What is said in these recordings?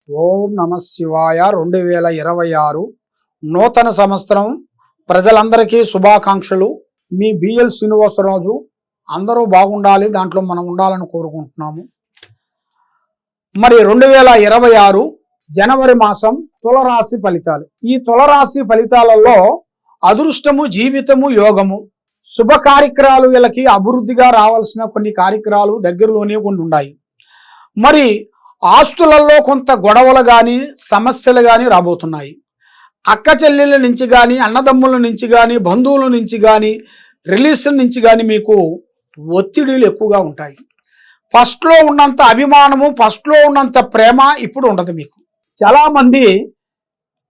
ఓం నమ శివాయ. 2026 నూతన సంవత్సరం ప్రజలందరికీ శుభాకాంక్షలు. మీ బిఎల్ శ్రీనివాసరాజు. అందరూ బాగుండాలి, దాంట్లో మనం ఉండాలని కోరుకుంటున్నాము. మరి 2026 జనవరి మాసం తులరాశి ఫలితాలు. ఈ తులరాశి ఫలితాలలో అదృష్టము, జీవితము, యోగము, శుభ కార్యక్రమాలు, వీళ్ళకి అభివృద్ధిగా రావాల్సిన కొన్ని కార్యక్రమాలు దగ్గరలోనే కొన్ని ఉన్నాయి. మరి ఆస్తులలో కొంత గొడవలు కానీ సమస్యలు కానీ రాబోతున్నాయి. అక్క చెల్లెళ్ళ నుంచి కానీ, అన్నదమ్ముల నుంచి కానీ, బంధువుల నుంచి కానీ, రిలేషన్ నుంచి కానీ మీకు ఒత్తిడిలు ఎక్కువగా ఉంటాయి. ఫస్ట్లో ఉన్నంత అభిమానము, ఫస్ట్లో ఉన్నంత ప్రేమ ఇప్పుడు ఉండదు మీకు. చాలామంది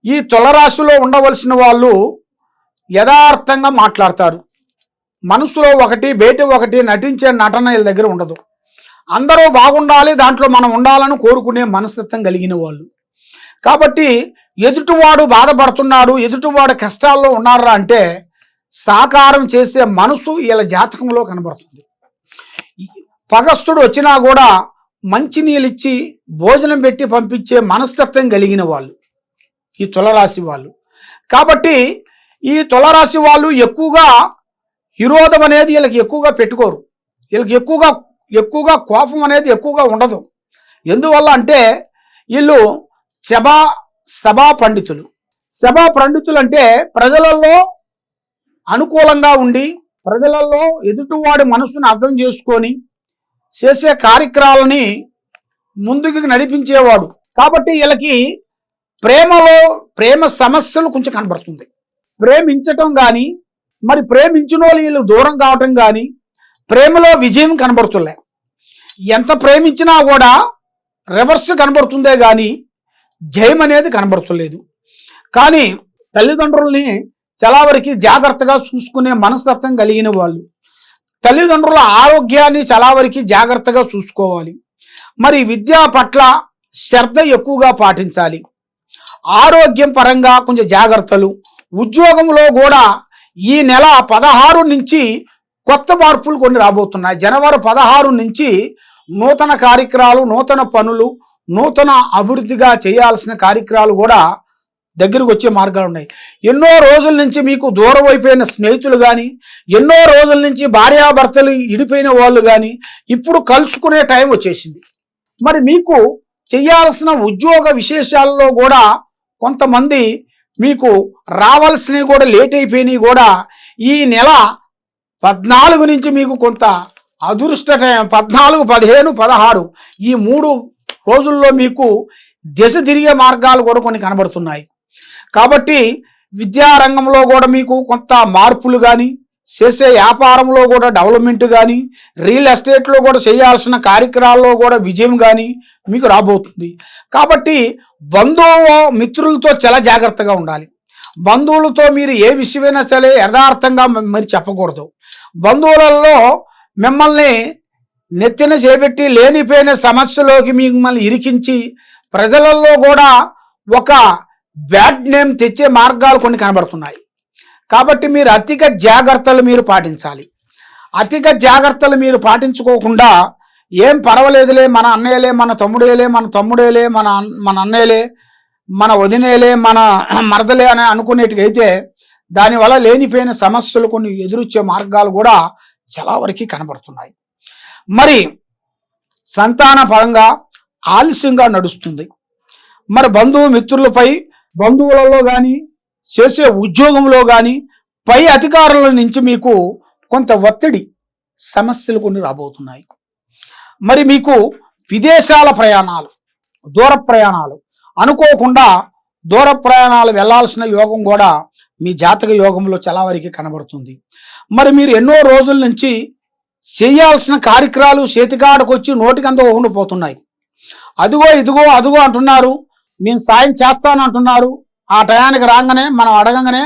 ఈ తులరాశిలో ఉండవలసిన వాళ్ళు యథార్థంగా మాట్లాడతారు. మనసులో ఒకటి, బయట ఒకటి నటించే నటన వీళ్ళ దగ్గర ఉండదు. అందరూ బాగుండాలి, దాంట్లో మనం ఉండాలని కోరుకునే మనస్తత్వం కలిగిన వాళ్ళు. కాబట్టి ఎదుటివాడు బాధపడుతున్నాడు, ఎదుటివాడు కష్టాల్లో ఉన్నారా అంటే సాకారం చేసే మనసు వీళ్ళ జాతకంలో కనబడుతుంది. పగస్తుడు వచ్చినా కూడా మంచినీళ్ళు ఇచ్చి భోజనం పెట్టి పంపించే మనస్తత్వం కలిగిన వాళ్ళు ఈ తులరాశి వాళ్ళు. కాబట్టి ఈ తులరాశి వాళ్ళు ఎక్కువగా విరోధం అనేది వీళ్ళకి ఎక్కువగా పెట్టుకోరు. వీళ్ళకి ఎక్కువగా కోపం అనేది ఎక్కువగా ఉండదు. ఎందువల్ల అంటే వీళ్ళు సభా పండితులు. సభా పండితులు అంటే ప్రజలలో అనుకూలంగా ఉండి, ప్రజలలో ఎదుటివాడి మనసును అర్థం చేసుకొని చేసే కార్యక్రమాలని ముందుకు నడిపించేవాడు. కాబట్టి వీళ్ళకి ప్రేమ సమస్యలు కొంచెం కనబడుతుంది. ప్రేమించటం కానీ, మరి ప్రేమించిన వాళ్ళు వీళ్ళు దూరం కావటం కానీ, ప్రేమలో విజయం కనబడుతులే. ఎంత ప్రేమించినా కూడా రివర్స్ కనబడుతుందే కానీ జయం అనేది కనబడుతులేదు. కానీ తల్లిదండ్రుల్ని చాలా వరకు జాగ్రత్తగా చూసుకునే మనస్తత్వం కలిగిన వాళ్ళు. తల్లిదండ్రుల ఆరోగ్యాన్ని చాలా వరకు జాగ్రత్తగా చూసుకోవాలి. మరి విద్య పట్ల శ్రద్ధ ఎక్కువగా పాటించాలి. ఆరోగ్యం పరంగా కొంచెం జాగ్రత్తలు. ఉద్యోగంలో కూడా ఈ నెల 16 నుంచి కొత్త మార్పులు కొన్ని రాబోతున్నాయి. జనవరి 16 నుంచి నూతన కార్యక్రమాలు, నూతన పనులు, నూతన అభివృద్ధిగా చేయాల్సిన కార్యక్రమాలు కూడా దగ్గరకు వచ్చే మార్గాలు ఉన్నాయి. ఎన్నో రోజుల నుంచి మీకు దూరం అయిపోయిన స్నేహితులు కానీ, ఎన్నో రోజుల నుంచి భార్యాభర్తలు ఇడిపోయిన వాళ్ళు కానీ ఇప్పుడు కలుసుకునే టైం వచ్చేసింది. మరి మీకు చేయాల్సిన ఉద్యోగ విశేషాల్లో కూడా కొంతమంది మీకు రావాల్సినవి కూడా లేట్ అయిపోయినాయి కూడా ఈ నెల 14 నుంచి మీకు కొంత అదృష్ట టైం. 14, 15, 16 ఈ 3 రోజుల్లో మీకు దిశ తిరిగే మార్గాలు కూడా కొన్ని కనబడుతున్నాయి. కాబట్టి విద్యారంగంలో కూడా మీకు కొంత మార్పులు కానీ, చేసే వ్యాపారంలో కూడా డెవలప్మెంట్ కానీ, రియల్ ఎస్టేట్లో కూడా చేయాల్సిన కార్యక్రమాల్లో కూడా విజయం కానీ మీకు రాబోతుంది. కాబట్టి మిత్రులతో చాలా జాగ్రత్తగా ఉండాలి. బంధువులతో మీరు ఏ విషయమైనా సరే యథార్థంగా మరి చెప్పకూడదు. బంధువులలో మిమ్మల్ని నెత్తిన చేపెట్టి లేనిపోయిన సమస్యలోకి మిమ్మల్ని ఇరికించి ప్రజలలో కూడా ఒక బ్యాడ్ నేమ్ తెచ్చే మార్గాలు కొన్ని కనబడుతున్నాయి. కాబట్టి మీరు అధిక జాగ్రత్తలు మీరు పాటించాలి. అధిక జాగ్రత్తలు మీరు పాటించుకోకుండా ఏం పర్వాలేదులే, మన అన్నయ్యలే, మన తమ్ముడేలే, మన అన్నయ్యలే, మన వదినేలే, మన మరదలే అని అనుకునేటికైతే దానివల్ల లేనిపోయిన సమస్యలు కొన్ని ఎదురొచ్చే మార్గాలు కూడా చాలా వరకు కనబడుతున్నాయి. మరి సంతాన పరంగా ఆలస్యంగా నడుస్తుంది. మరి మిత్రులపై, బంధువులలో కానీ, చేసే ఉద్యోగంలో కానీ, పై అధికారుల నుంచి మీకు కొంత ఒత్తిడి సమస్యలు కొన్ని రాబోతున్నాయి. మరి మీకు విదేశాల ప్రయాణాలు, దూర ప్రయాణాలు, అనుకోకుండా దూర ప్రయాణాలు వెళ్లాల్సిన యోగం కూడా మీ జాతక యోగంలో చాలా వరకు కనబడుతుంది. మరి మీరు ఎన్నో రోజుల నుంచి చేయాల్సిన కార్యక్రమాలు చేతికాడకు వచ్చి నోటికంతా ఉండిపోతున్నాయి. అదుగో అంటున్నారు, నేను సాయం చేస్తాను అంటున్నారు. ఆ టయానికి రాగానే మనం అడగంగానే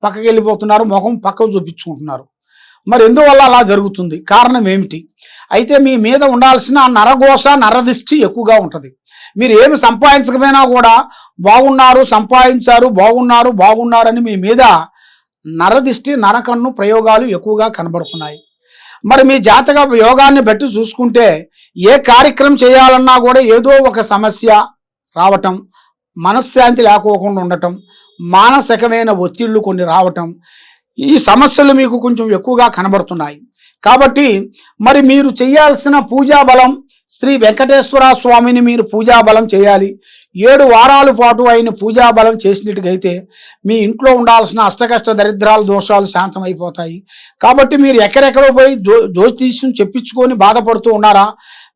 పక్కకి వెళ్ళిపోతున్నారు, ముఖం పక్కకు చూపించుకుంటున్నారు. మరి ఎందువల్ల అలా జరుగుతుంది? కారణం ఏమిటి? అయితే మీ మీద ఉండాల్సిన నరఘోష, నరదిష్టి ఎక్కువగా ఉంటుంది. మీరు ఏమి సంపాదించకపోయినా కూడా బాగున్నారు, సంపాదించారు, బాగున్నారని మీ మీద నరదిష్టి, నరకన్ను ప్రయోగాలు ఎక్కువగా కనబడుతున్నాయి. మరి మీ జాతక యోగాన్ని బట్టి చూసుకుంటే ఏ కార్యక్రమం చేయాలన్నా కూడా ఏదో ఒక సమస్య రావటం, మనశ్శాంతి లేకోకుండా ఉండటం, మానసికమైన ఒత్తిళ్లు కొన్ని రావటం, ఈ సమస్యలు మీకు కొంచెం ఎక్కువగా కనబడుతున్నాయి. కాబట్టి మరి మీరు చేయాల్సిన పూజా బలం, శ్రీ వెంకటేశ్వర స్వామిని మీరు పూజా బలం చేయాలి. 7 వారాల పాటు ఆయన పూజా బలం చేసినట్టుగైతే మీ ఇంట్లో ఉండాల్సిన అష్టకష్ట దరిద్రాలు దోషాలు శాంతమైపోతాయి. కాబట్టి మీరు ఎక్కడెక్కడో పోయి జ్యోతిష్యం చెప్పించుకొని బాధపడుతూ ఉన్నారా,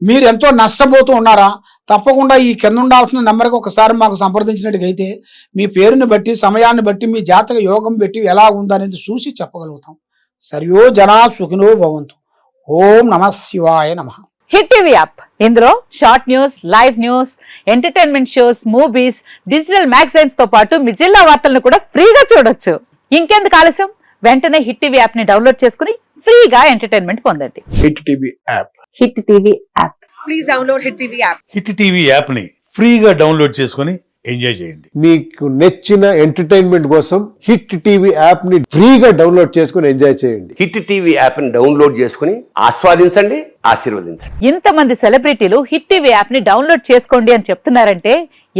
మీరు ఎంతో నష్టపోతూ ఉన్నారా, తప్పకుండా ఈ కింద ఉండాల్సిన నెంబర్కి ఒకసారి మాకు సంప్రదించినట్టుగైతే మీ పేరుని బట్టి, సమయాన్ని బట్టి, మీ జాతక యోగం బట్టి ఎలా ఉందనేది చూసి చెప్పగలుగుతాం. సర్వో జనా సుఖినో భవంతు. ఓం నమః శివాయ నమః. హిట్ టీవీ యాప్, ఇందులో short news, live news, entertainment shows, movies, digital magazines తో పాటు మీ జిల్లా వార్తలను కూడా ఫ్రీగా చూడొచ్చు. ఇంకెందుకు ఆలస్యం, వెంటనే హిట్ టీవీ యాప్ ని డౌన్లోడ్ చేసుకుని ఫ్రీగా ఎంటర్టైన్మెంట్ పొందండి. Hit TV app. Hit TV app. Please download hit TV app. Hit TV app ని ఫ్రీగా డౌన్లోడ్ చేసుకొని ఎంజాయ్ చేయండి. మీకు నచ్చిన ఎంటర్టైన్మెంట్ కోసం హిట్ టీవీ యాప్ ని ఫ్రీగా డౌన్లోడ్ చేసుకుని ఎంజాయ్ చేయండి. హిట్ టీవీ యాప్ ని డౌన్లోడ్ చేసుకుని ఆస్వాదించండి, ఆశీర్వదించండి. ఇంతమంది సెలబ్రిటీలు హిట్ టీవీ యాప్ ని డౌన్లోడ్ చేసుకోండి అని చెప్తున్నారంటే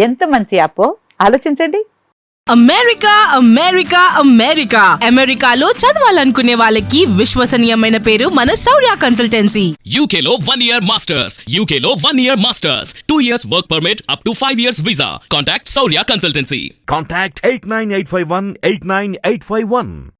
ఎంత మంచి యాప్ ఆలోచించండి. అమెరికా అమెరికా అమెరికా అమెరికాలో చదవాలనుకునే వాళ్ళకి విశ్వసనీయమైన పేరు మన శౌర్య కన్సల్టెన్సీ. UK లో 1 year masters. UK లో 1 year masters. 2 years work permit up to 5 years visa. Contact Saurya Consultancy. Contact 89851 89851.